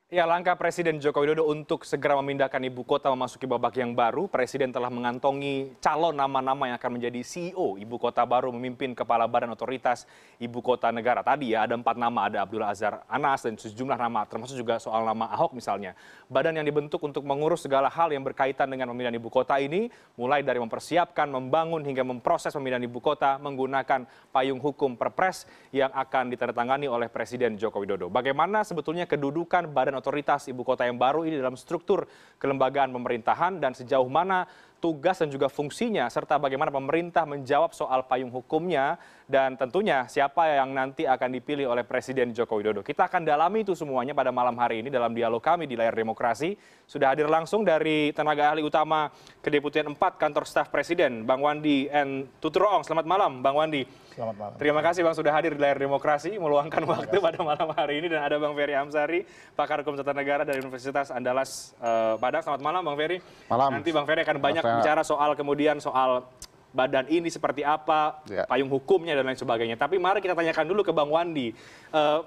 Ya, langkah Presiden Joko Widodo untuk segera memindahkan ibu kota memasuki babak yang baru, Presiden telah mengantongi calon nama-nama yang akan menjadi CEO ibu kota baru memimpin Kepala Badan Otoritas Ibu Kota Negara. Tadi ya ada 4 nama, ada Abdullah Azhar Anas dan sejumlah nama, termasuk juga soal nama Ahok misalnya. Badan yang dibentuk untuk mengurus segala hal yang berkaitan dengan pemindahan ibu kota ini, mulai dari mempersiapkan, membangun hingga memproses pemindahan ibu kota menggunakan payung hukum Perpres yang akan ditandatangani oleh Presiden Joko Widodo. Bagaimana sebetulnya kedudukan Badan Otoritas Ibu Kota yang baru ini dalam struktur kelembagaan pemerintahan dan sejauh mana tugas dan juga fungsinya serta bagaimana pemerintah menjawab soal payung hukumnya dan tentunya siapa yang nanti akan dipilih oleh Presiden Joko Widodo. Kita akan dalami itu semuanya pada malam hari ini dalam dialog kami di layar demokrasi. Sudah hadir langsung dari tenaga ahli utama Kedeputian 4 Kantor Staf Presiden, Bang Wandi N. Tuturoong. Selamat malam, Bang Wandi. Selamat malam. Terima kasih Bang sudah hadir di layar demokrasi, meluangkan waktu pada malam hari ini. Dan ada Bang Ferry Amsari, pakar hukum tata negara dari Universitas Andalas Padang. Selamat malam Bang Ferry. Malam. Nanti Bang Ferry akan banyak bicara soal kemudian soal badan ini seperti apa, payung hukumnya dan lain sebagainya. Tapi mari kita tanyakan dulu ke Bang Wandi,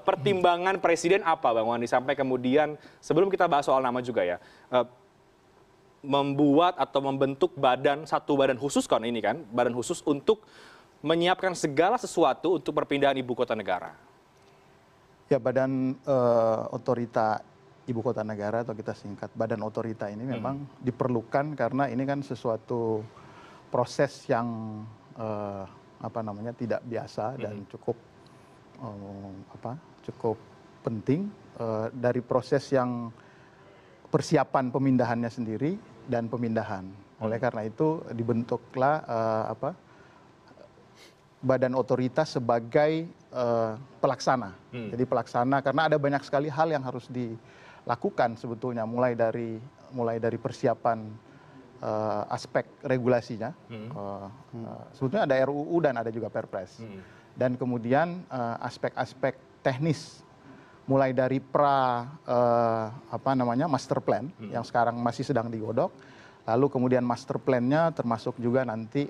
pertimbangan Presiden apa Bang Wandi sampai kemudian, sebelum kita bahas soal nama juga ya, membuat atau membentuk satu badan khusus kan ini kan, badan khusus untuk menyiapkan segala sesuatu untuk perpindahan ibu kota negara. Ya, Badan Otorita Ibu Kota Negara atau kita singkat Badan Otorita ini memang diperlukan karena ini kan sesuatu proses yang tidak biasa dan cukup penting dari proses yang persiapan pemindahannya sendiri dan pemindahan. Oleh karena itu dibentuklah Badan Otoritas sebagai pelaksana. Jadi pelaksana karena ada banyak sekali hal yang harus dilakukan sebetulnya mulai dari persiapan aspek regulasinya. Sebetulnya ada RUU dan ada juga Perpres. Dan kemudian aspek-aspek teknis mulai dari master plan yang sekarang masih sedang digodok. Lalu kemudian master plan-nya termasuk juga nanti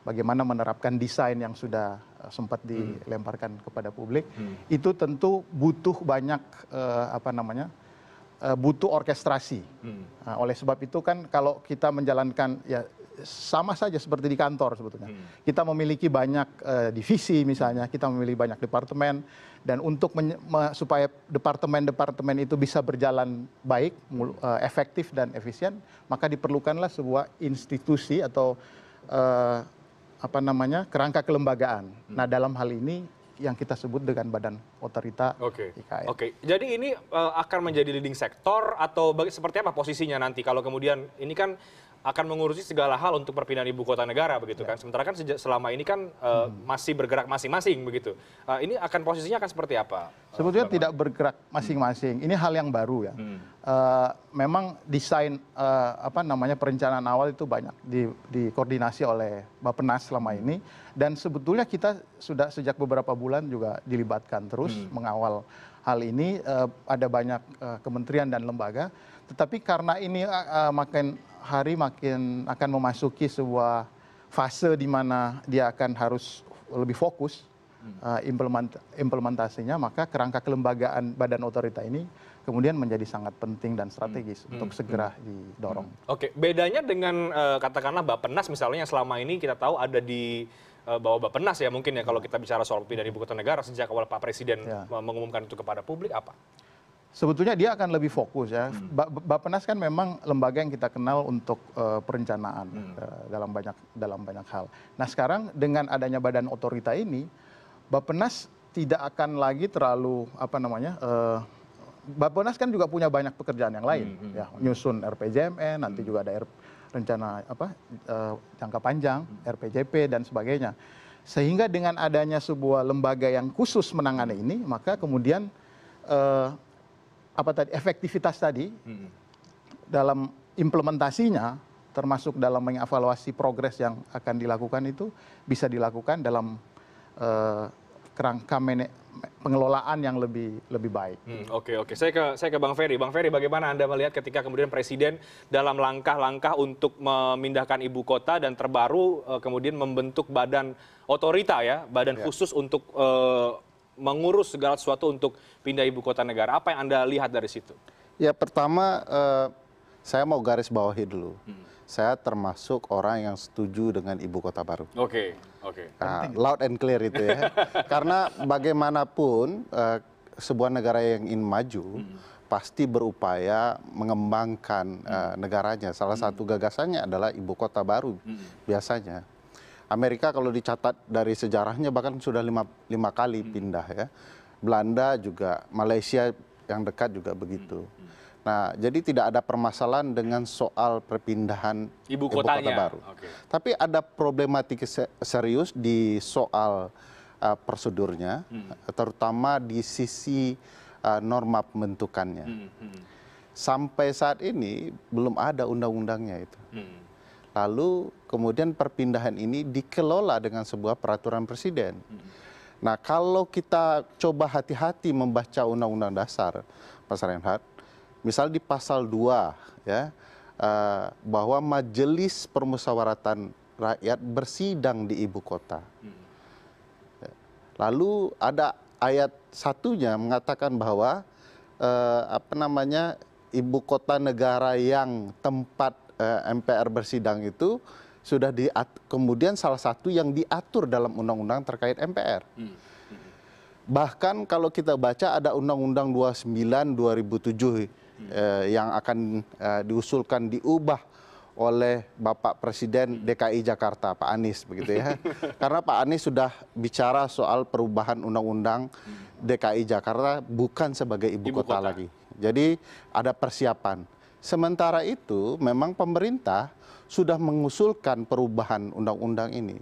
bagaimana menerapkan desain yang sudah sempat dilemparkan kepada publik. Itu tentu butuh banyak butuh orkestrasi. Oleh sebab itu kan kalau kita menjalankan ya sama saja seperti di kantor sebetulnya. Kita memiliki banyak divisi misalnya, kita memiliki banyak departemen dan untuk supaya departemen-departemen itu bisa berjalan baik, efektif dan efisien, maka diperlukanlah sebuah institusi atau kerangka kelembagaan. Nah, dalam hal ini yang kita sebut dengan Badan Otorita IKN. Oke. Jadi ini akan menjadi leading sektor atau seperti apa posisinya nanti kalau kemudian ini kan akan mengurusi segala hal untuk perpindahan ibu kota negara begitu kan. Sementara kan selama ini kan masih bergerak masing-masing begitu. Ini akan posisinya akan seperti apa? Sebetulnya tidak bergerak masing-masing. Ini hal yang baru ya. Memang desain perencanaan awal itu banyak dikoordinasi oleh Bappenas selama ini dan sebetulnya kita sudah sejak beberapa bulan juga dilibatkan terus mengawal hal ini. Ada banyak kementerian dan lembaga, tetapi karena ini makin hari makin akan memasuki sebuah fase di mana dia akan harus lebih fokus implementasinya, maka kerangka kelembagaan Badan Otorita ini kemudian menjadi sangat penting dan strategis untuk segera didorong. Oke, bedanya dengan katakanlah Bappenas misalnya yang selama ini kita tahu ada di bawah Bappenas ya mungkin ya kalau kita bicara soal pindahan ibu kota negara sejak awal Pak Presiden mengumumkan itu kepada publik apa? Sebetulnya dia akan lebih fokus ya. Bappenas kan memang lembaga yang kita kenal untuk perencanaan dalam banyak hal. Nah, sekarang dengan adanya Badan Otorita ini, Bappenas tidak akan lagi terlalu Bappenas kan juga punya banyak pekerjaan yang lain ya, nyusun RPJMN, nanti juga ada rencana jangka panjang, RPJP dan sebagainya. Sehingga dengan adanya sebuah lembaga yang khusus menangani ini, maka kemudian efektivitas tadi dalam implementasinya termasuk dalam mengevaluasi progres yang akan dilakukan itu bisa dilakukan dalam kerangka pengelolaan yang lebih baik. Oke. Saya ke Bang Ferry. Bang Ferry, bagaimana Anda melihat ketika kemudian Presiden dalam langkah-langkah untuk memindahkan ibu kota dan terbaru kemudian membentuk badan otorita ya, badan khusus untuk mengurus segala sesuatu untuk pindah ibu kota negara. Apa yang Anda lihat dari situ? Ya pertama saya mau garis bawahi dulu. Saya termasuk orang yang setuju dengan ibu kota baru. Oke. Nah, loud and clear itu ya. Karena bagaimanapun sebuah negara yang ingin maju pasti berupaya mengembangkan negaranya. Salah satu gagasannya adalah ibu kota baru biasanya. Amerika kalau dicatat dari sejarahnya bahkan sudah lima kali pindah ya. Belanda juga, Malaysia yang dekat juga begitu. Nah, jadi tidak ada permasalahan dengan soal perpindahan ibu kota baru. Tapi ada problematika serius di soal prosedurnya, terutama di sisi norma pembentukannya. Sampai saat ini belum ada undang-undangnya itu. Lalu kemudian perpindahan ini dikelola dengan sebuah peraturan presiden. Nah, kalau kita coba hati-hati membaca Undang-Undang Dasar, Mas Reinhardt, misal di pasal 2 ya, bahwa Majelis Permusyawaratan Rakyat bersidang di ibu kota. Lalu ada ayat satunya mengatakan bahwa ibu kota negara yang tempat MPR bersidang itu sudah kemudian salah satu yang diatur dalam undang-undang terkait MPR. Bahkan kalau kita baca ada Undang-Undang 29 2007 yang akan diusulkan diubah oleh Bapak Presiden DKI Jakarta, Pak Anies begitu ya. Karena Pak Anies sudah bicara soal perubahan Undang-Undang DKI Jakarta bukan sebagai ibu kota lagi. Jadi ada persiapan. Sementara itu memang pemerintah sudah mengusulkan perubahan undang-undang ini.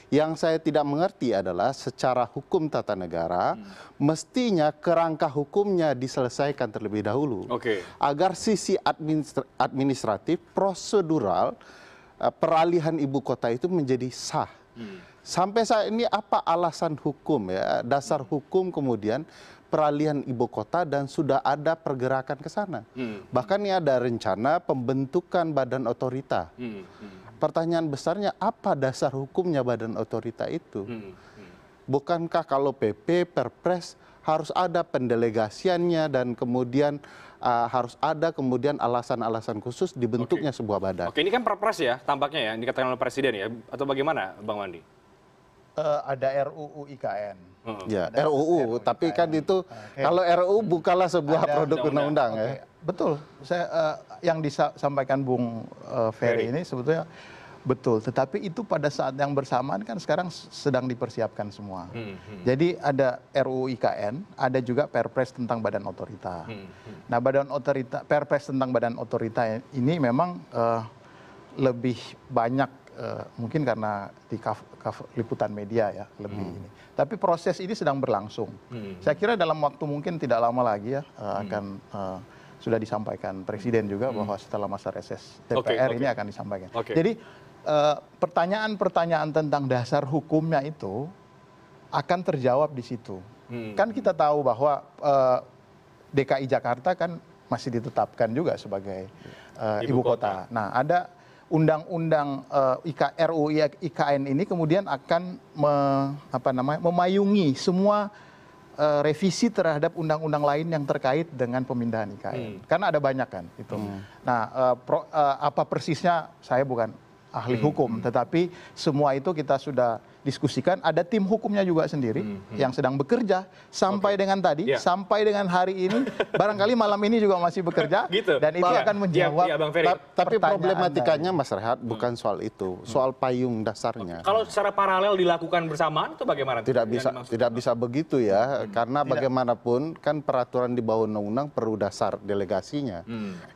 Yang saya tidak mengerti adalah secara hukum tata negara, mestinya kerangka hukumnya diselesaikan terlebih dahulu. Agar sisi administratif, prosedural, peralihan ibu kota itu menjadi sah. Sampai saat ini apa alasan hukum ya, dasar hukum kemudian peralihan ibu kota dan sudah ada pergerakan ke sana. Bahkan ini ada rencana pembentukan badan otorita. Pertanyaan besarnya apa dasar hukumnya badan otorita itu? Bukankah kalau PP, Perpres harus ada pendelegasiannya dan kemudian harus ada kemudian alasan-alasan khusus dibentuknya sebuah badan? Oke, ini kan Perpres ya tampaknya ya, yang dikatakan oleh Presiden ya, atau bagaimana Bang Wandi? Ada RUU IKN. Ya, RUU, tapi kan itu kalau RUU bukanlah sebuah produk undang-undang ya. Betul, saya yang disampaikan Bung Ferry ini sebetulnya betul, tetapi itu pada saat yang bersamaan kan sekarang sedang dipersiapkan semua. Jadi ada RUU IKN, ada juga Perpres tentang badan otorita. Nah, Perpres tentang badan otorita ini memang lebih banyak mungkin karena di liputan media ya lebih ini. Tapi proses ini sedang berlangsung. Saya kira dalam waktu mungkin tidak lama lagi ya akan sudah disampaikan Presiden juga bahwa setelah masa reses DPR ini akan disampaikan. Jadi pertanyaan-pertanyaan tentang dasar hukumnya itu akan terjawab di situ. Kan kita tahu bahwa DKI Jakarta kan masih ditetapkan juga sebagai ibu kota. Nah, ada undang-undang RUU IKN ini kemudian akan memayungi semua revisi terhadap undang-undang lain yang terkait dengan pemindahan IKN. Karena ada banyak kan itu. Nah, apa persisnya saya bukan ahli hukum, tetapi semua itu kita sudah diskusikan. Ada tim hukumnya juga sendiri yang sedang bekerja sampai dengan tadi, sampai dengan hari ini, barangkali malam ini juga masih bekerja. Dan itu akan menjawab. Tapi problematikanya Mas Rehat bukan soal itu, soal payung dasarnya. Kalau secara paralel dilakukan bersamaan itu bagaimana? Tidak bisa begitu ya, karena bagaimanapun kan peraturan di bawah undang-undang perlu dasar delegasinya,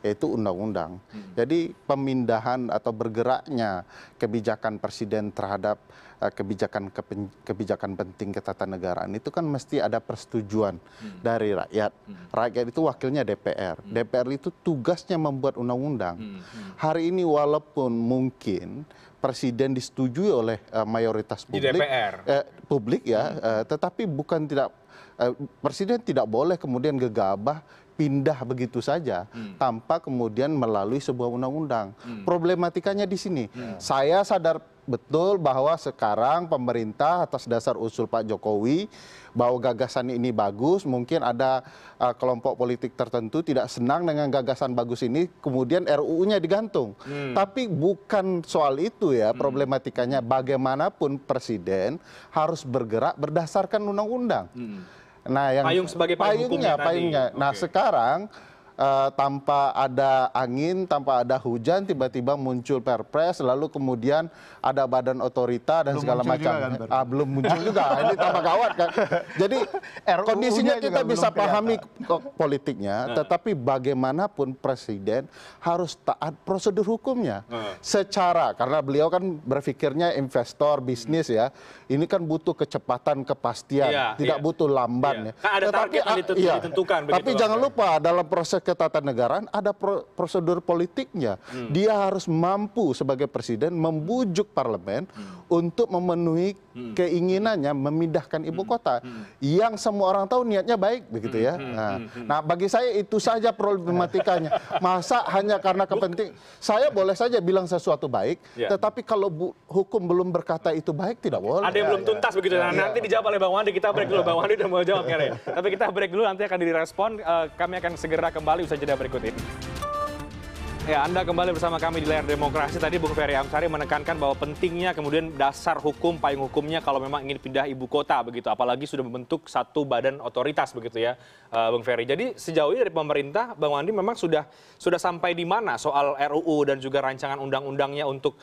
yaitu undang-undang. Jadi pemindahan atau bergeraknya kebijakan presiden terhadap kebijakan penting ketatanegaraan itu kan mesti ada persetujuan dari rakyat. Rakyat itu wakilnya DPR. DPR itu tugasnya membuat undang-undang. Hari ini walaupun mungkin presiden disetujui oleh mayoritas publik, di DPR. Publik ya, tetapi bukan tidak presiden tidak boleh kemudian gegabah pindah begitu saja tanpa kemudian melalui sebuah undang-undang. Problematikanya di sini. Saya sadar betul bahwa sekarang pemerintah atas dasar usul Pak Jokowi bahwa gagasan ini bagus, mungkin ada kelompok politik tertentu tidak senang dengan gagasan bagus ini, kemudian RUU-nya digantung. Tapi bukan soal itu ya problematikanya. Bagaimanapun presiden harus bergerak berdasarkan undang-undang. Nah, yang Payung sebagai payung hukumnya payungnya. tadi. Nah, Oke. sekarang tanpa ada angin, tanpa ada hujan, tiba-tiba muncul Perpres, lalu kemudian ada badan otorita dan Belum segala muncul macam. juga kan, Perpres? Belum muncul juga. Ini tambah gawat kan. Jadi RUU-nya kondisinya juga kita belum bisa pahami politiknya, Nah. tetapi bagaimanapun presiden harus taat prosedur hukumnya. Secara karena beliau kan berpikirnya investor bisnis ya. Ini kan butuh kecepatan, kepastian, Iya, tidak iya. butuh lamban Iya. ya. Kan ada target yang ditentukan begitu, Tapi Bang jangan Ferry. lupa dalam proses ketatanegaraan ada prosedur politiknya. Dia harus mampu sebagai presiden membujuk parlemen untuk memenuhi keinginannya memindahkan ibu kota. Yang semua orang tahu niatnya baik begitu ya. Nah, bagi saya itu saja problematikanya. Masa hanya karena kepentingan, saya boleh saja bilang sesuatu baik, Ya. tetapi kalau hukum belum berkata itu baik tidak boleh. Ada yang belum tuntas begitu. Nah, nanti dijawab oleh Bang Wandi. Kita break dulu. Bang Wandi udah mau jawab kayaknya. Tapi kita break dulu, nanti akan direspon. Kami akan segera kembali usai jeda berikut ini. Ya, Anda kembali bersama kami di layar demokrasi. Tadi Bung Ferry Amsari menekankan bahwa pentingnya kemudian dasar hukum, payung hukumnya kalau memang ingin pindah ibu kota begitu. Apalagi sudah membentuk satu badan otoritas begitu ya, Bung Ferry. Jadi sejauh ini dari pemerintah, Bang Wandi memang sudah sampai di mana soal RUU dan juga rancangan undang-undangnya untuk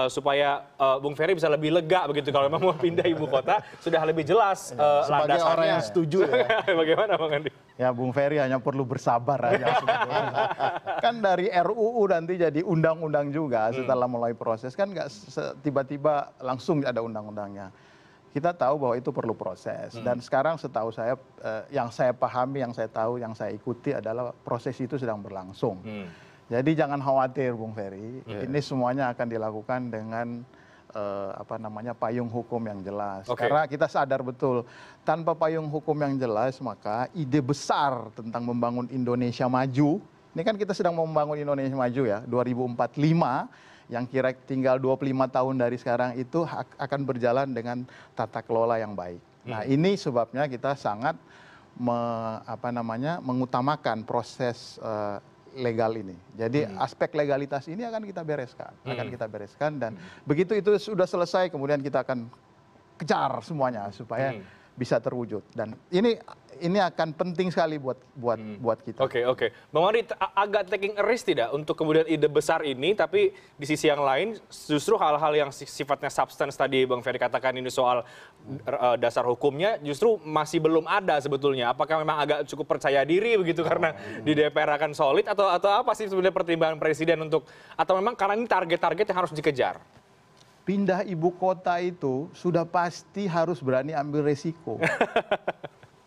supaya Bung Ferry bisa lebih lega begitu kalau memang mau pindah ibu kota, sudah lebih jelas Sebagai landasannya. orang yang setuju ya. Bagaimana Bang Andi? Ya, Bung Ferry hanya perlu bersabar aja sebetulnya. Kan dari RUU nanti jadi undang-undang juga setelah mulai proses, kan nggak tiba-tiba langsung ada undang-undangnya. Kita tahu bahwa itu perlu proses. Dan sekarang setahu saya, yang saya pahami, yang saya tahu, yang saya ikuti adalah proses itu sedang berlangsung. Jadi jangan khawatir Bung Ferry, ini semuanya akan dilakukan dengan payung hukum yang jelas. Oke. Karena kita sadar betul, tanpa payung hukum yang jelas maka ide besar tentang membangun Indonesia maju, ini kan kita sedang mau membangun Indonesia maju ya, 2045, yang kira tinggal 25 tahun dari sekarang itu akan berjalan dengan tata kelola yang baik. Nah, ini sebabnya kita sangat mengutamakan proses legal ini. Jadi aspek legalitas ini akan kita bereskan, dan begitu itu sudah selesai kemudian kita akan kejar semuanya supaya bisa terwujud, dan ini akan penting sekali buat kita. Oke. Bang Wandi, agak taking a risk tidak untuk kemudian ide besar ini, tapi di sisi yang lain justru hal-hal yang sifatnya substance tadi Bang Ferry katakan ini soal dasar hukumnya justru masih belum ada sebetulnya. Apakah memang agak cukup percaya diri begitu karena di DPR akan solid, atau apa sih sebenarnya pertimbangan presiden untuk, atau memang karena ini target-target yang harus dikejar? Pindah ibu kota itu sudah pasti harus berani ambil resiko.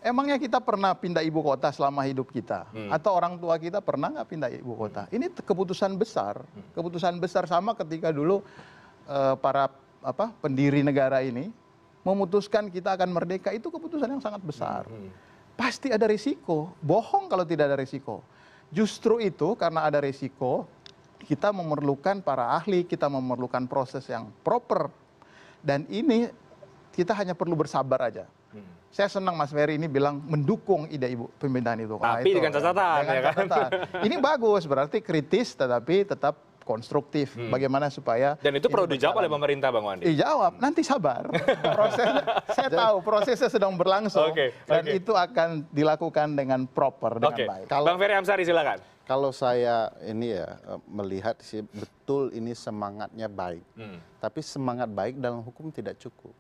Emangnya kita pernah pindah ibu kota selama hidup kita? Atau orang tua kita pernah nggak pindah ibu kota? Ini keputusan besar. Keputusan besar sama ketika dulu para pendiri negara ini memutuskan kita akan merdeka, itu keputusan yang sangat besar. Pasti ada risiko. Bohong kalau tidak ada risiko. Justru itu karena ada risiko, kita memerlukan para ahli, kita memerlukan proses yang proper. Dan ini kita hanya perlu bersabar aja. Saya senang Mas Ferry ini bilang mendukung ide pemindahan ibu kota. Tapi dengan catatan, dengan ya kan? catatan. Ini bagus, berarti kritis tetapi tetap konstruktif. Bagaimana supaya... Dan itu perlu ini dijawab oleh berjalan. pemerintah Bang Wandi? Dijawab, nanti sabar. Saya tahu prosesnya sedang berlangsung. Dan itu akan dilakukan dengan proper, dengan baik. Bang Ferry Amsari silakan. Kalau saya ini ya melihat sih betul ini semangatnya baik. Tapi semangat baik dalam hukum tidak cukup.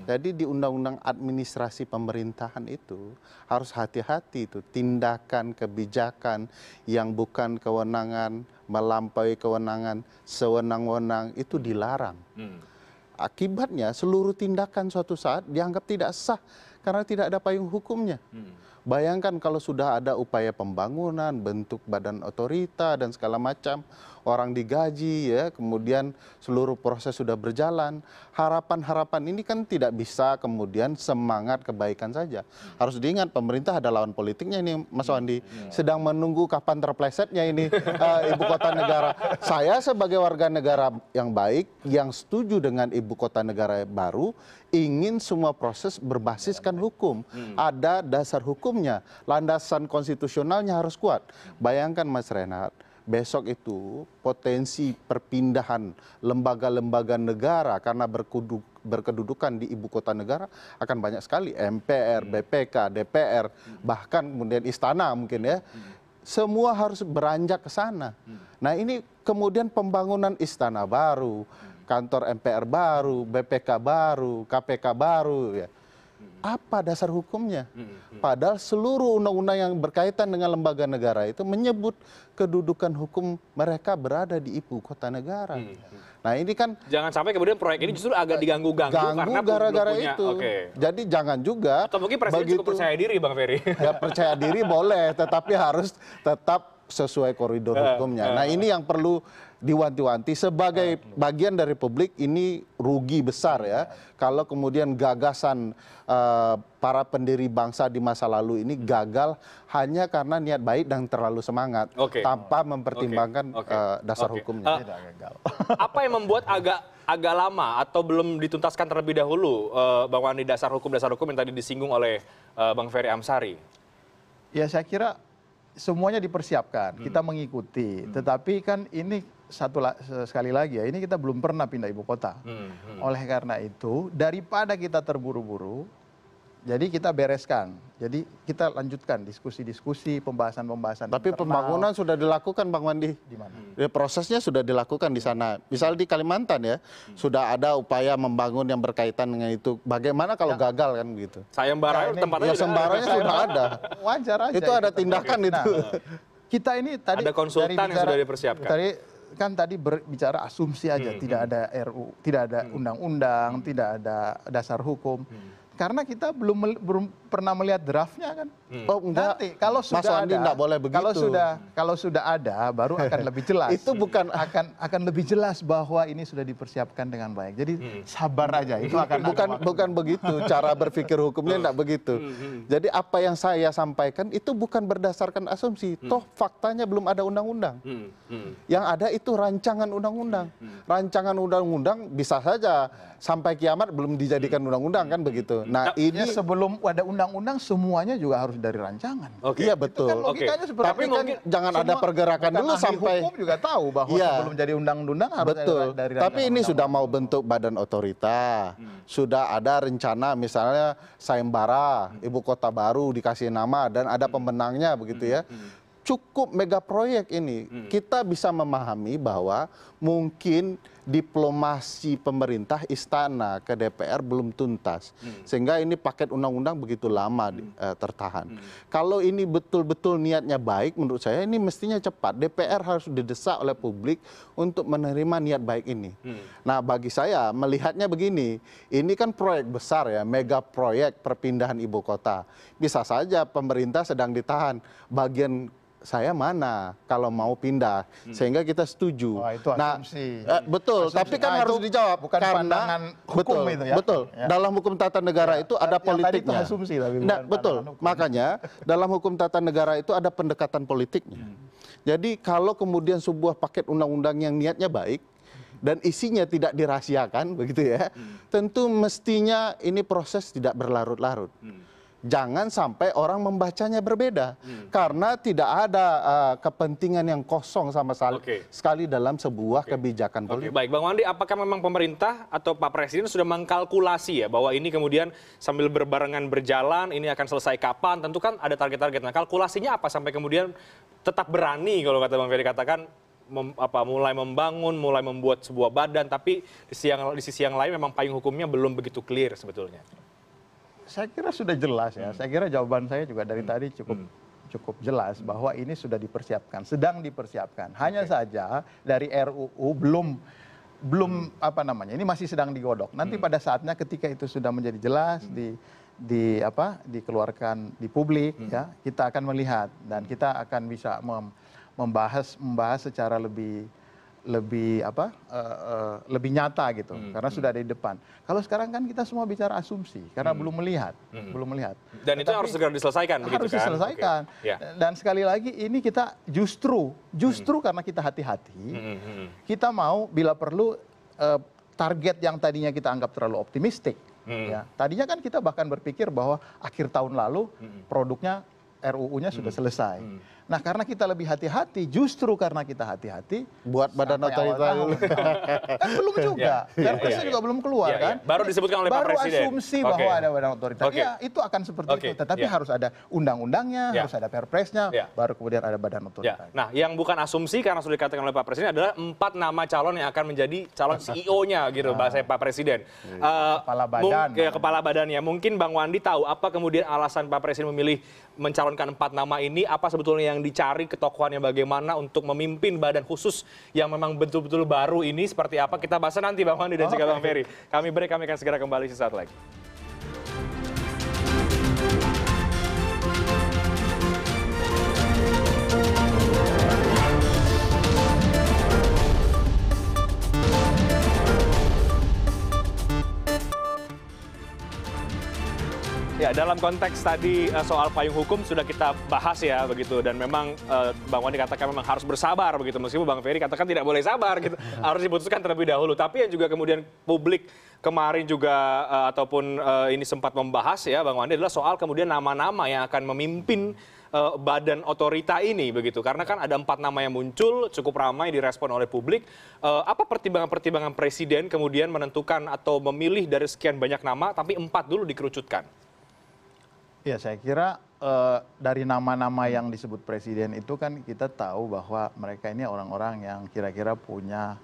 Jadi di undang-undang administrasi pemerintahan itu harus hati-hati itu tindakan kebijakan yang bukan kewenangan, melampaui kewenangan, sewenang-wenang itu dilarang. Akibatnya seluruh tindakan suatu saat dianggap tidak sah karena tidak ada payung hukumnya. Bayangkan kalau sudah ada upaya pembangunan, bentuk badan otorita dan segala macam, orang digaji ya, kemudian seluruh proses sudah berjalan. Harapan-harapan ini kan tidak bisa kemudian semangat kebaikan saja. Harus diingat pemerintah ada lawan politiknya ini, Mas Wandi. Sedang menunggu kapan terplesetnya ini ibu kota negara. Saya sebagai warga negara yang baik, yang setuju dengan ibu kota negara baru, ingin semua proses berbasiskan hukum. Ada dasar hukumnya, landasan konstitusionalnya harus kuat. Bayangkan Mas Renhat, besok itu potensi perpindahan lembaga-lembaga negara karena berkedudukan di ibu kota negara akan banyak sekali. MPR, BPK, DPR, bahkan kemudian istana mungkin ya. Semua harus beranjak ke sana. Nah ini kemudian pembangunan istana baru, kantor MPR baru, BPK baru, KPK baru ya. Apa dasar hukumnya? Padahal seluruh undang-undang yang berkaitan dengan lembaga negara itu menyebut kedudukan hukum mereka berada di ibu kota negara. Nah ini kan Jangan sampai kemudian proyek ini justru agak diganggu-ganggu karena gara-gara belum punya. itu. Oke. Jadi jangan juga. Atau mungkin presiden cukup percaya diri, Bang Ferry. Ya percaya diri boleh, tetapi harus tetap sesuai koridor hukumnya. Nah ini yang perlu diwanti-wanti sebagai bagian dari publik. Ini rugi besar ya kalau kemudian gagasan para pendiri bangsa di masa lalu ini gagal hanya karena niat baik dan terlalu semangat tanpa mempertimbangkan dasar hukumnya. Apa yang membuat agak lama atau belum dituntaskan terlebih dahulu, Bang Wandi, dasar hukum yang tadi disinggung oleh Bang Ferry Amsari? Ya saya kira semuanya dipersiapkan, kita mengikuti. Tetapi kan ini sekali lagi ya, ini kita belum pernah pindah ibu kota. Oleh karena itu, daripada kita terburu-buru, jadi kita bereskan. Jadi kita lanjutkan diskusi-diskusi, pembahasan-pembahasan. Tapi pembangunan sudah dilakukan, Bang Wandi. Di mana? Ya, prosesnya sudah dilakukan di sana. Misal di Kalimantan ya, sudah ada upaya membangun yang berkaitan dengan itu. Bagaimana kalau gagal kan begitu? Sayembara tempatnya Ya sembaranya sudah ada. Wajar aja. Itu ada tindakan itu. Kita ini tadi ada konsultan yang sudah dipersiapkan. Tadi berbicara asumsi aja, tidak ada RU, tidak ada undang-undang, tidak ada dasar hukum. Karena kita belum pernah melihat draftnya kan. Oh enggak. Nanti kalau Mas sudah Wandi ada, enggak boleh begitu. kalau sudah ada baru akan lebih jelas. Itu bukan akan lebih jelas bahwa ini sudah dipersiapkan dengan baik. Jadi sabar aja, itu akan bukan begitu cara berpikir hukumnya, enggak begitu. Jadi apa yang saya sampaikan itu bukan berdasarkan asumsi. Toh faktanya belum ada undang-undang. Yang ada itu rancangan undang-undang. Rancangan undang-undang bisa saja sampai kiamat belum dijadikan undang-undang kan begitu. Nah, ini sebelum ada undang-undang semuanya juga harus dari rancangan. Iya betul. Kan logikanya seperti Tapi kan jangan ada pergerakan dulu sampai hukum juga tahu bahwa sebelum jadi undang-undang harus dari rancangan. Tapi ini sudah mau bentuk badan otorita. Sudah ada rencana misalnya sayembara, ibu kota baru dikasih nama dan ada pemenangnya begitu ya. Cukup mega proyek ini. Kita bisa memahami bahwa mungkin diplomasi pemerintah istana ke DPR belum tuntas. Sehingga ini paket undang-undang begitu lama tertahan. Kalau ini betul-betul niatnya baik, menurut saya ini mestinya cepat. DPR harus didesak oleh publik untuk menerima niat baik ini. Nah bagi saya melihatnya begini, ini kan proyek besar ya, mega proyek perpindahan ibu kota. Bisa saja pemerintah sedang ditahan, bagian saya mana kalau mau pindah, sehingga kita setuju. Oh, itu asumsi. Betul, asumsi. Tapi kan harus dijawab bukan pandangan hukum itu ya. Betul. Ya. Dalam hukum tata negara itu ada politiknya. Tadi itu asumsi tapi betul. Makanya dalam hukum tata negara itu ada pendekatan politiknya. Jadi kalau kemudian sebuah paket undang-undang yang niatnya baik dan isinya tidak dirahasiakan begitu ya, tentu mestinya ini proses tidak berlarut-larut. Jangan sampai orang membacanya berbeda. Karena tidak ada kepentingan yang kosong sama sekali dalam sebuah kebijakan politik. Baik, Bang Wandi, apakah memang pemerintah atau Pak Presiden sudah mengkalkulasi ya bahwa ini kemudian sambil berbarengan berjalan, ini akan selesai kapan? Tentu kan ada target-target. Nah, kalkulasinya apa sampai kemudian tetap berani kalau kata Bang Ferry katakan mulai membangun, mulai membuat sebuah badan, tapi di sisi yang lain memang payung hukumnya belum begitu clear sebetulnya. Saya kira sudah jelas ya. Saya kira jawaban saya juga dari tadi cukup jelas bahwa ini sudah dipersiapkan, sedang dipersiapkan. Hanya saja dari RUU belum apa namanya, ini masih sedang digodok. Nanti pada saatnya ketika itu sudah menjadi jelas dikeluarkan di publik, ya kita akan melihat dan kita akan bisa membahas secara lebih nyata gitu, karena sudah ada di depan. Kalau sekarang kan kita semua bicara asumsi karena belum melihat. Dan itu harus segera diselesaikan, begitu kan? Harus diselesaikan. Okay. Ya. Dan sekali lagi ini kita justru karena kita hati-hati, kita mau bila perlu target yang tadinya kita anggap terlalu optimistik. Ya, tadinya kan kita bahkan berpikir bahwa akhir tahun lalu produknya RUU-nya sudah selesai. Nah, karena kita lebih hati-hati, justru karena kita hati-hati, buat badan otorita dulu. Kan belum juga. Perpresnya juga belum keluar kan. Baru disebutkan oleh Pak Presiden. Baru asumsi bahwa ada badan otorita. Ya, itu akan seperti itu. Tetapi harus ada undang-undangnya, harus ada perpresnya, baru kemudian ada badan otorita. Nah, yang bukan asumsi karena sudah dikatakan oleh Pak Presiden adalah 4 nama calon yang akan menjadi calon CEO-nya gitu, bahasa Pak Presiden. Kepala badan. Kepala badannya. Mungkin Bang Wandi tahu apa kemudian alasan Pak Presiden memilih mencalonkan 4 nama ini, apa sebetulnya yang dicari ketokohannya bagaimana untuk memimpin badan khusus yang memang betul-betul baru ini seperti apa? Kita bahas nanti Bang Wandi dan juga Bang Ferry. Kami break, kami akan segera kembali sesaat lagi. Ya, dalam konteks tadi soal payung hukum sudah kita bahas ya begitu, dan memang Bang Wandi katakan memang harus bersabar begitu, meskipun Bang Ferry katakan tidak boleh sabar gitu, harus diputuskan terlebih dahulu. Tapi yang juga kemudian publik kemarin juga ataupun ini sempat membahas ya Bang Wandi adalah soal kemudian nama-nama yang akan memimpin badan otorita ini begitu, karena kan ada 4 nama yang muncul cukup ramai direspon oleh publik. Apa pertimbangan-pertimbangan Presiden kemudian menentukan atau memilih dari sekian banyak nama tapi 4 dulu dikerucutkan? Ya, saya kira dari nama-nama yang disebut Presiden itu kan kita tahu bahwa mereka ini orang-orang yang kira-kira punya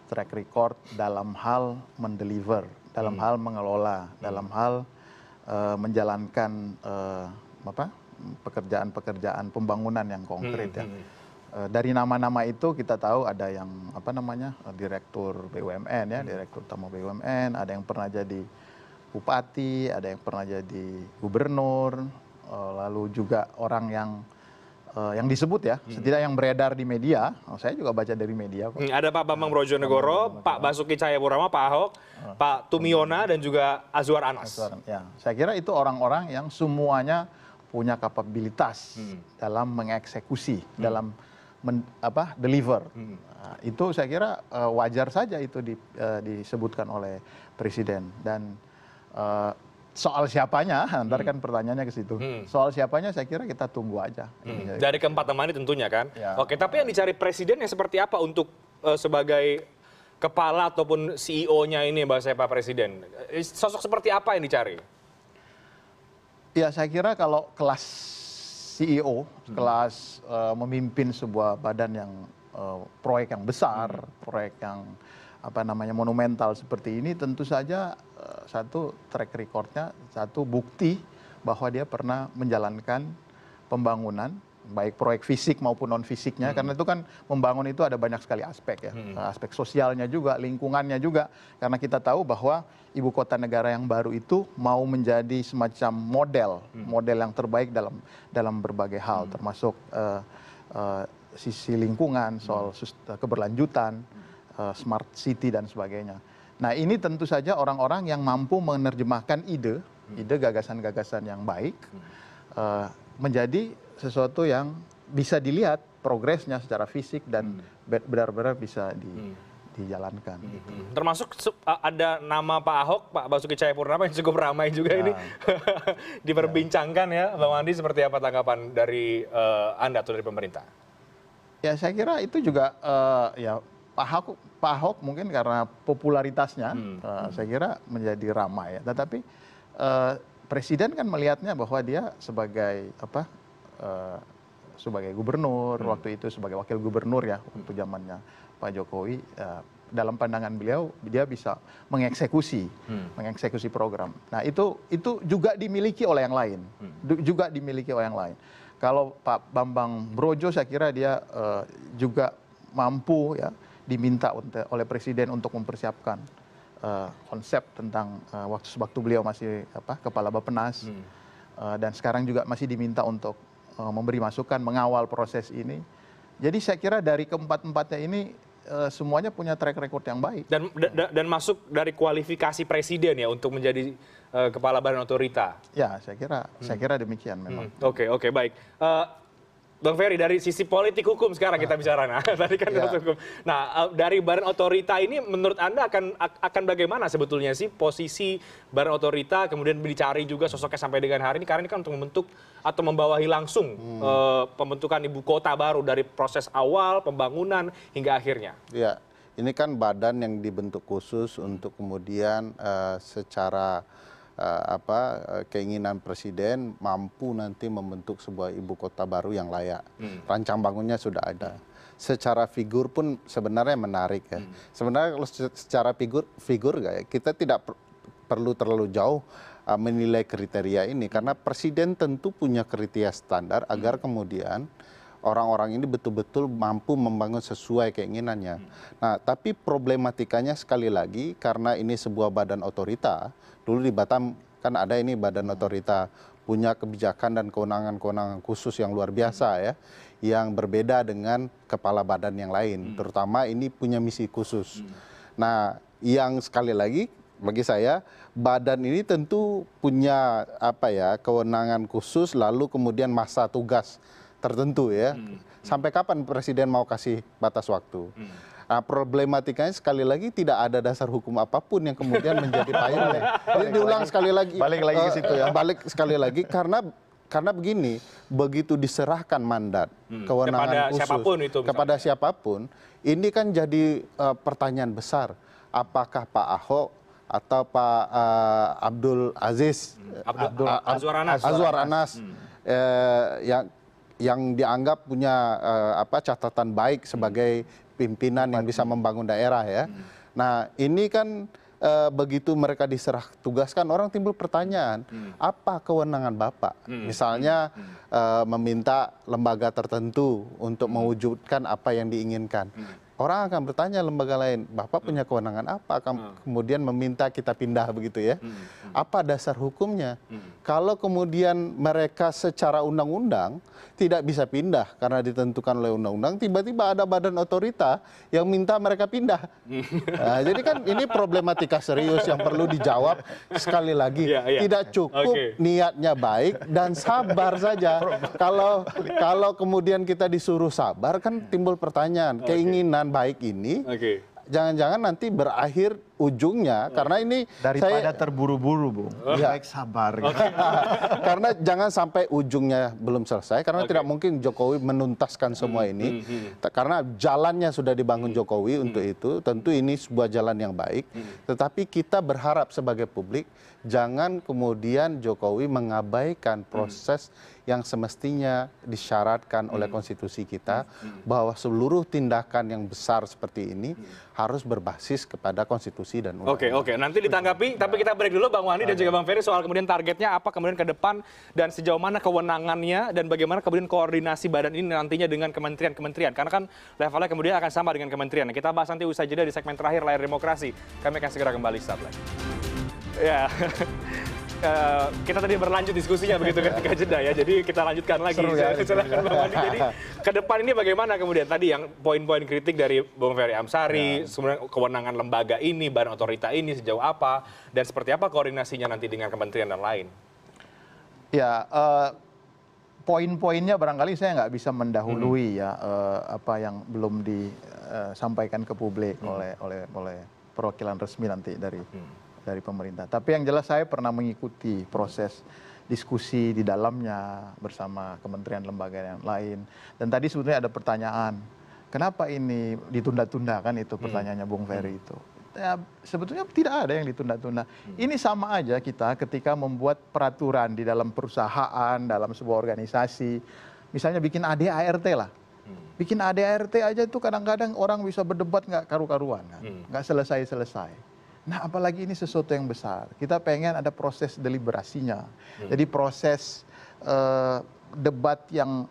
track record dalam hal mendeliver, dalam hal mengelola, dalam hal menjalankan pekerjaan-pekerjaan pembangunan yang konkret ya. Dari nama-nama itu kita tahu ada yang Direktur BUMN ya, Direktur Utama BUMN, ada yang pernah jadi bupati, ada yang pernah jadi gubernur, lalu juga orang yang disebut ya, setidaknya yang beredar di media, saya juga baca dari media. Ada Pak Bambang Brojonegoro, Pak Basuki Cahayapurnama, Pak Ahok, Pak Tumiona, dan juga Azwar Anas. Ya, saya kira itu orang-orang yang semuanya punya kapabilitas dalam mengeksekusi, dalam deliver. Nah, itu saya kira wajar saja itu disebutkan oleh Presiden. Dan soal siapanya, ntar kan pertanyaannya ke situ. Soal siapanya saya kira kita tunggu aja. Dari keempat nama ini tentunya kan. Ya. Oke, tapi yang dicari Presiden yang seperti apa untuk sebagai kepala ataupun CEO-nya ini bahasa Pak Presiden? Sosok seperti apa yang dicari? Ya, saya kira kalau kelas CEO, kelas memimpin sebuah badan yang proyek yang besar, proyek yang monumental seperti ini, tentu saja satu track recordnya, satu bukti bahwa dia pernah menjalankan pembangunan, baik proyek fisik maupun non fisiknya, karena itu kan membangun itu ada banyak sekali aspek ya, aspek sosialnya juga, lingkungannya juga, karena kita tahu bahwa ibu kota negara yang baru itu mau menjadi semacam model yang terbaik dalam berbagai hal, termasuk sisi lingkungan, soal keberlanjutan, smart city dan sebagainya. Nah, ini tentu saja orang-orang yang mampu menerjemahkan ide gagasan-gagasan yang baik menjadi sesuatu yang bisa dilihat progresnya secara fisik dan benar-benar bisa dijalankan. Termasuk ada nama Pak Ahok, Pak Basuki Cahayapurnama yang cukup ramai juga ini diperbincangkan ya, Bang Wandi, seperti apa tanggapan dari Anda atau dari pemerintah? Ya, saya kira itu juga ya Pak Ahok mungkin karena popularitasnya saya kira menjadi ramai ya. Tetapi Presiden kan melihatnya bahwa dia sebagai sebagai gubernur, waktu itu sebagai wakil gubernur ya untuk zamannya Pak Jokowi, dalam pandangan beliau dia bisa mengeksekusi program. Nah, itu juga dimiliki oleh yang lain. Kalau Pak Bambang Brojo saya kira dia juga mampu ya diminta oleh Presiden untuk mempersiapkan konsep tentang waktu beliau masih kepala Bappenas dan sekarang juga masih diminta untuk memberi masukan mengawal proses ini. Jadi saya kira dari keempat-empatnya ini semuanya punya track record yang baik. Dan masuk dari kualifikasi presiden ya untuk menjadi kepala badan otorita. Ya, saya kira demikian memang. Oke, baik. Bang Ferry, dari sisi politik hukum sekarang kita bicara. Nah, tadi kan hukum. Nah, dari badan otorita ini menurut Anda akan bagaimana sebetulnya sih posisi badan otorita, kemudian dicari juga sosoknya sampai dengan hari ini, karena ini kan untuk membentuk atau membawahi langsung pembentukan ibu kota baru dari proses awal, pembangunan, hingga akhirnya. Ya, ini kan badan yang dibentuk khusus untuk kemudian secara keinginan presiden mampu nanti membentuk sebuah ibu kota baru yang layak. Rancang bangunnya sudah ada. Secara figur pun sebenarnya menarik ya. Sebenarnya kalau secara figur ya, kita tidak perlu terlalu jauh menilai kriteria ini karena presiden tentu punya kriteria standar agar kemudian orang-orang ini betul-betul mampu membangun sesuai keinginannya. Nah, tapi problematikanya sekali lagi karena ini sebuah badan otorita, dulu di Batam kan ada ini badan otorita punya kebijakan dan kewenangan-kewenangan khusus yang luar biasa ya, yang berbeda dengan kepala badan yang lain, terutama ini punya misi khusus. Nah, yang sekali lagi bagi saya badan ini tentu punya kewenangan khusus lalu kemudian masa tugas tertentu ya. Sampai kapan presiden mau kasih batas waktu? Nah, problematikanya sekali lagi tidak ada dasar hukum apapun yang kemudian menjadi payungnya. Jadi diulang sekali lagi. Balik lagi ke situ ya. Balik sekali lagi karena begini, begitu diserahkan mandat kewenangan kepada khusus siapapun itu, kepada siapapun, ini kan jadi pertanyaan besar. Apakah Pak Ahok atau Pak Abdul Aziz Azwar Anas yang dianggap punya catatan baik sebagai pimpinan yang bisa membangun daerah ya. Nah, ini kan begitu mereka diserah tugaskan, orang timbul pertanyaan, apa kewenangan Bapak? Misalnya meminta lembaga tertentu untuk mewujudkan apa yang diinginkan. Orang akan bertanya lembaga lain, Bapak punya kewenangan apa? Kemudian meminta kita pindah begitu ya. Apa dasar hukumnya? Kalau kemudian mereka secara undang-undang tidak bisa pindah karena ditentukan oleh undang-undang, tiba-tiba ada badan otorita yang minta mereka pindah. Nah, jadi kan ini problematika serius yang perlu dijawab sekali lagi. Tidak cukup niatnya baik dan sabar saja. Kalau kemudian kita disuruh sabar kan timbul pertanyaan, keinginan baik ini jangan-jangan nanti berakhir ujungnya karena ini daripada terburu-buru, Bung. Baik sabar. Karena jangan sampai ujungnya belum selesai karena tidak mungkin Jokowi menuntaskan semua ini. Karena jalannya sudah dibangun Jokowi untuk itu, tentu ini sebuah jalan yang baik. Tetapi kita berharap sebagai publik jangan kemudian Jokowi mengabaikan proses yang semestinya disyaratkan oleh konstitusi kita bahwa seluruh tindakan yang besar seperti ini harus berbasis kepada konstitusi dan undang-undang. Oke. Nanti ditanggapi, tapi kita break dulu Bang Wandi dan juga Bang Ferry soal kemudian targetnya apa kemudian ke depan dan sejauh mana kewenangannya dan bagaimana kemudian koordinasi badan ini nantinya dengan kementerian-kementerian. Karena kan levelnya kemudian akan sama dengan kementerian. Kita bahas nanti usai jeda di segmen terakhir Layar Demokrasi. Kami akan segera kembali setelah ya. Kita tadi berlanjut diskusinya begitu ketika jeda ya, jadi kita lanjutkan lagi. Silakan Bang Wandi. Jadi ke depan ini bagaimana kemudian tadi yang poin-poin kritik dari Bung Ferry Amsari, sebenarnya kewenangan lembaga ini, badan otorita ini sejauh apa dan seperti apa koordinasinya nanti dengan kementerian dan lain? Ya, poin-poinnya barangkali saya nggak bisa mendahului ya apa yang belum disampaikan ke publik oleh perwakilan resmi nanti dari pemerintah. Tapi yang jelas saya pernah mengikuti proses diskusi di dalamnya bersama kementerian lembaga yang lain. Dan tadi sebetulnya ada pertanyaan, kenapa ini ditunda-tunda kan itu pertanyaannya Bung Ferry itu. Ya, sebetulnya tidak ada yang ditunda-tunda. Ini sama aja kita ketika membuat peraturan di dalam perusahaan, dalam sebuah organisasi. Misalnya bikin ADART lah. Bikin ADART aja itu kadang-kadang orang bisa berdebat nggak karu-karuan. Kan? Nggak selesai-selesai. Nah, apalagi ini sesuatu yang besar. Kita pengen ada proses deliberasinya. Jadi proses debat yang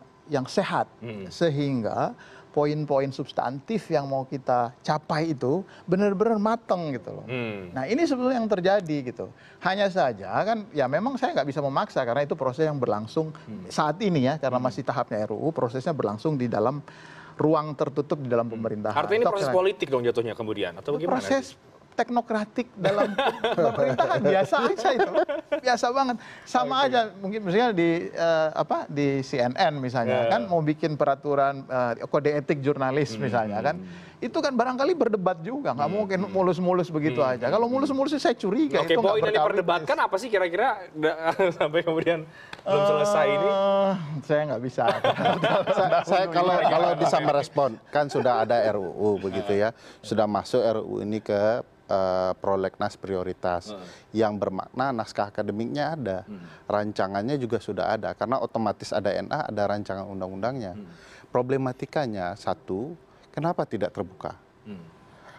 sehat sehingga poin-poin substantif yang mau kita capai itu benar-benar mateng gitu loh. Nah ini sebetulnya yang terjadi gitu. Hanya saja kan ya memang saya nggak bisa memaksa karena itu proses yang berlangsung saat ini ya karena masih tahapnya RUU, prosesnya berlangsung di dalam ruang tertutup di dalam pemerintahan. Artinya ini proses politik dong jatuhnya kemudian atau bagaimana? Proses teknokratik dalam pemerintahan biasa aja itu, biasa banget. Sama aja mungkin misalnya di CNN misalnya kan mau bikin peraturan kode etik jurnalis misalnya kan, itu kan barangkali berdebat juga, nggak mungkin mulus-mulus begitu aja. Kalau mulus-mulus saya curiga Oke, itu nggak poin yang diperdebatkan apa sih kira-kira sampai kemudian belum selesai ini? Saya nggak bisa. Saya kalau bisa merespon, kan sudah ada RUU begitu ya, sudah masuk RUU ini ke prolegnas prioritas yang bermakna naskah akademiknya ada, rancangannya juga sudah ada, karena otomatis ada NA, ada rancangan undang-undangnya. Problematikanya satu, kenapa tidak terbuka?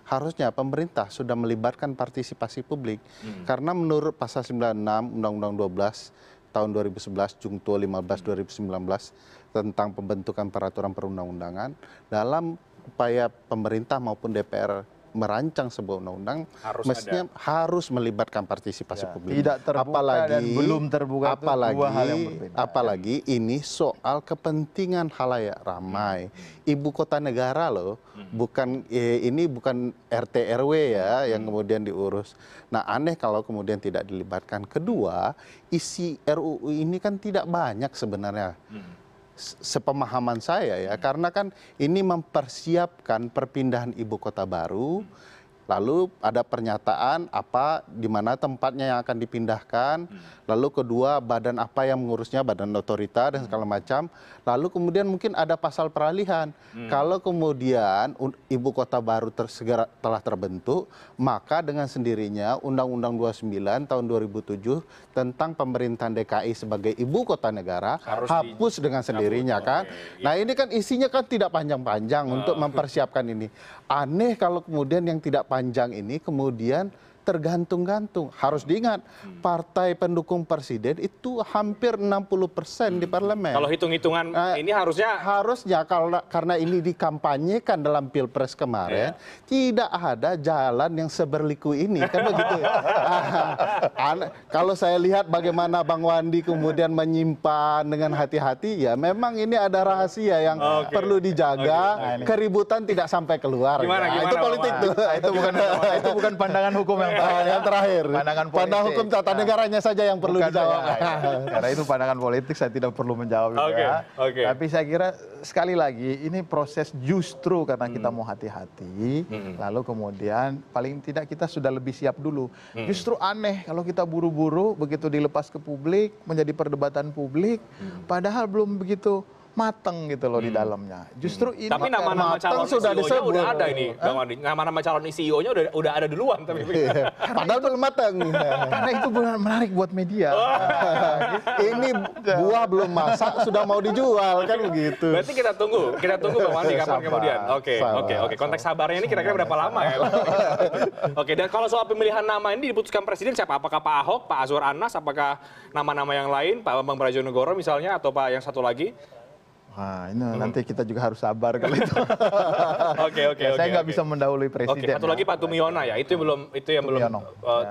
Harusnya pemerintah sudah melibatkan partisipasi publik, karena menurut pasal 96 Undang-Undang 12 tahun 2011 Jungto 15 2019 tentang pembentukan peraturan perundang-undangan, dalam upaya pemerintah maupun DPR merancang sebuah undang-undang mestinya harus melibatkan partisipasi publik. Tidak terbuka dan belum terbuka itu dua hal yang berbeda. Apalagi ini soal kepentingan khalayak ramai. Ibu kota negara loh, bukan ini bukan RT RW ya yang kemudian diurus. Nah aneh kalau kemudian tidak dilibatkan. Kedua, isi RUU ini kan tidak banyak sebenarnya. Sepemahaman saya ya, karena kan ini mempersiapkan perpindahan ibu kota baru, lalu ada pernyataan apa di mana tempatnya yang akan dipindahkan, lalu kedua badan apa yang mengurusnya, badan otorita dan segala macam, lalu kemudian mungkin ada pasal peralihan. Kalau kemudian ibu kota baru segera telah terbentuk, maka dengan sendirinya Undang-Undang 29 tahun 2007 tentang pemerintahan DKI sebagai ibu kota negara hapus dengan sendirinya kan. Nah ini kan isinya kan tidak panjang-panjang untuk mempersiapkan ini. Aneh kalau kemudian yang tidak panjang ini kemudian tergantung-gantung. Harus diingat, partai pendukung presiden itu hampir 60% di parlemen. Kalau hitung-hitungan ini harusnya karena ini dikampanyekan dalam Pilpres kemarin, tidak ada jalan yang seberliku ini, kan begitu. Kalau saya lihat bagaimana Bang Wandi kemudian menyimpan dengan hati-hati, ya memang ini ada rahasia yang perlu dijaga, keributan tidak sampai keluar. Gimana, itu politik tuh. Itu bukan pandangan hukum yang terakhir. Pandangan hukum tata negaranya saja yang perlu dijawab. Karena itu pandangan politik, saya tidak perlu menjawab. Tapi saya kira sekali lagi ini proses justru karena kita mau hati-hati, lalu kemudian paling tidak kita sudah lebih siap dulu. Justru aneh kalau kita buru-buru begitu dilepas ke publik, menjadi perdebatan publik, padahal belum begitu mateng gitu loh di dalamnya. Justru ini tapi nama-nama calon CEO-nya udah ada ini, Bang Wandi. Nama-nama calon CEO-nya udah ada duluan tapi padahal belum mateng. Karena itu benar menarik buat media. Ini buah belum masak sudah mau dijual kan begitu. Berarti kita tunggu Bang Wandi kapan kemudian. Oke. Konteks sabarnya ini kira-kira berapa lama ya? Oke, dan kalau soal pemilihan nama ini diputuskan presiden siapa? Apakah Pak Ahok, Pak Azwar Anas, apakah nama-nama yang lain, Pak Bambang Brojonegoro misalnya atau Pak yang satu lagi? Wah, ini nanti kita juga harus sabar kalau itu. Oke. Saya nggak bisa mendahului presiden. Satu lagi Pak Tumiono ya, itu yang belum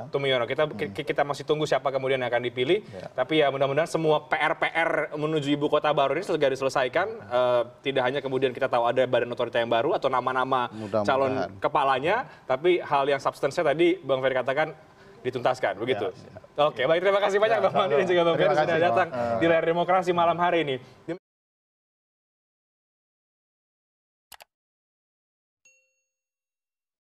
Tumiono. Kita masih tunggu siapa kemudian yang akan dipilih. Tapi ya mudah-mudahan semua PR menuju ibu kota baru ini segera diselesaikan. Tidak hanya kemudian kita tahu ada badan otorita yang baru atau nama-nama calon kepalanya, tapi hal yang substansinya tadi Bang Ferry katakan dituntaskan, begitu. Oke, baik, terima kasih banyak Bang Wandi dan juga Bang Ferry sudah datang di layar demokrasi malam hari ini.